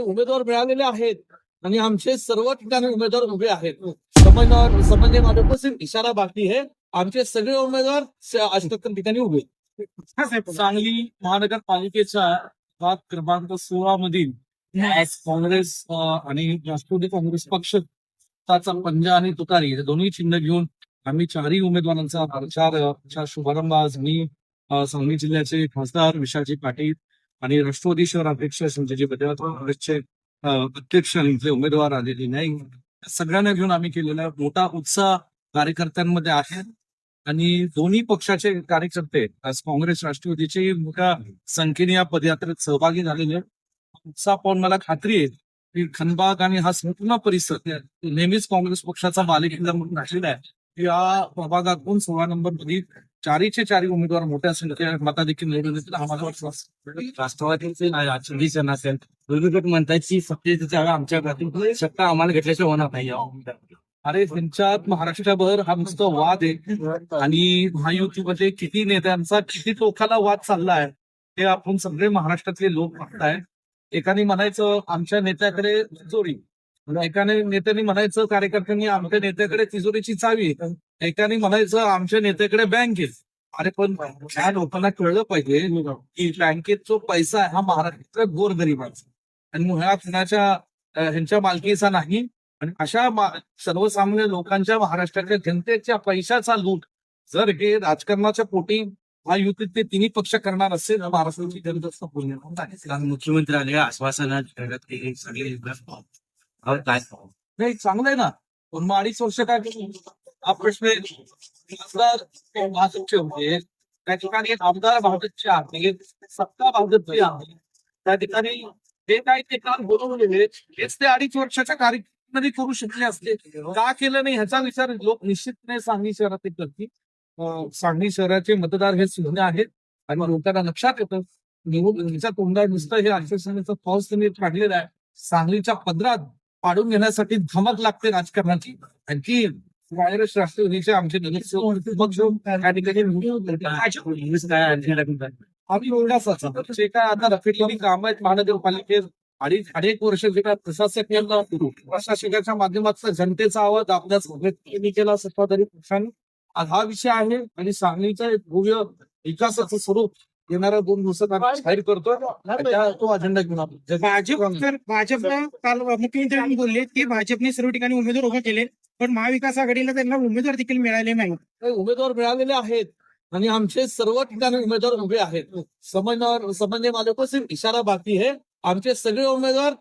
उमेदवार मिळालेले आहेत आणि आमचे सर्व ठिकाणी उमेदवार उभे आहेत. समन्वय माझ्यापासून इशारा बाकी आहे. आमचे सगळे उमेदवार 78 ठिकाणी उभे आहेत. सांगली महानगरपालिकेच्या भाग क्रमांक 16 मधील काँग्रेस आणि राष्ट्रवादी काँग्रेस पक्षाचा पंजा आणि तुतारी हे दोन्ही चिन्ह घेऊन आम्ही चारही उमेदवारांचा प्रचार शुभारंभ आज मी सांगली जिल्ह्याचे खासदार विशालजी पाटील आणि राष्ट्रवादी शहर अध्यक्ष संजयजी बजाज काँग्रेसचे अध्यक्ष आणि इथले उमेदवार आलेले नाही सगळ्यांना घेऊन आम्ही केलेला मोठा उत्साह कार्यकर्त्यांमध्ये आहे. आणि दोन्ही पक्षाचे कार्यकर्ते आज काँग्रेस राष्ट्रवादीचे मोठ्या संख्येने या पदयात्रेत सहभागी झालेले उत्साह पाहून मला खात्री आहे की खनबाग आणि हा संपूर्ण परिसर नेहमीच काँग्रेस पक्षाचा बालेकिल्ला म्हणून राहिलेला आहे. या प्रभागातून 16 नंबर मध्ये चारी उमेदवार मोठ्या संख्येने मताधिक्य निवडून येतील आम्हाला विश्वास. राष्ट्रवादीचे आजची असेल विरोधक म्हणतात की सत्तेच्या आमच्या घरातून सत्ता आम्हाला घेतल्याशिवाय होणार नाही. अरे त्यांच्यात महाराष्ट्रभर हा नुसतं वाद आहे आणि महायुतीमध्ये किती नेत्यांचा किती टोकाला वाद चालला आहे हे आपण सगळे महाराष्ट्रातले लोक बघताय. एकाने म्हणायचं आमच्या नेत्याकडे तिजोरी, एकाने नेत्यांनी म्हणायचं कार्यकर्त्यांनी आमच्या नेत्याकडे तिजोरीची चावी, एकाने म्हणायचं आमच्या नेत्याकडे बँक आहे. अरे पण ह्या लोकांना कळलं पाहिजे की बँकेत जो पैसा आहे हा महाराष्ट्रातल्या गोरगरिबांचा आणि ह्या कुणाच्या ह्यांच्या मालकीचा नाही. आणि अशा सर्वसामान्य लोकांच्या महाराष्ट्राच्या जनतेच्या पैशाचा लूट जर हे राजकारणाच्या पोटी महायुतीत ते तिन्ही पक्ष करणार असेल महाराष्ट्राची जनता पूर्ण मुख्यमंत्री आले आश्वासनात काय नाही चांगलं आहे ना. पण मग 2.5 वर्ष काय हा प्रश्न खासदार भाजपचे होते त्या ठिकाणी आमदार भाजपचे आहे सत्ता भाजपची आहे त्या ठिकाणी हे काय ते काम बोलवून गेले हेच ते 2.5 वर्षाच्या कार्यक्रमामध्ये करू शकले असते का केलं नाही ह्याचा विचार लोक निश्चितपणे सांगली शहरात करतील. सांगली शहराचे मतदार हे सुज्ञ आहेत आणि लोकांना लक्षात येतं निवडणुकीच्या तोंडात नुसतं हे आश्वासनाचं पाऊस त्यांनी काढलेला आहे. सांगलीच्या पदरात पाडून घेण्यासाठी धमक लागते राजकारणाची. आणखी काँग्रेस राष्ट्रवादीचे आमचे आम्ही एवढाच जे काय आता रफेटलेली कामं आहेत महानगरपालिकेत 2.5 वर्ष जे काय प्रशासकाच्या माध्यमातून जनतेचा आवाज आपल्या केला सत्ताधारी पक्षाने आज हा विषय आहे. आणि सांगलीचा एक भव्य विकासाचं स्वरूप येणाऱ्या 2 दिवसात आम्ही जाहीर करतो तो अजेंडा घेऊन आपण भाजपनं काल मुख्यमंत्र्यांनी बोलले की भाजपने सर्व ठिकाणी उमेदवार उभे केले पण महाविकास आघाडीला त्यांना उमेदवार देखील मिळाले नाही. उमेदवार मिळालेले आहेत आणि आमचे सर्व ठिकाणी उमेदवार उभे आहेत. समन्वय माझ्यापासून इशारा बाकी आहे. आमचे सगळे उमेदवार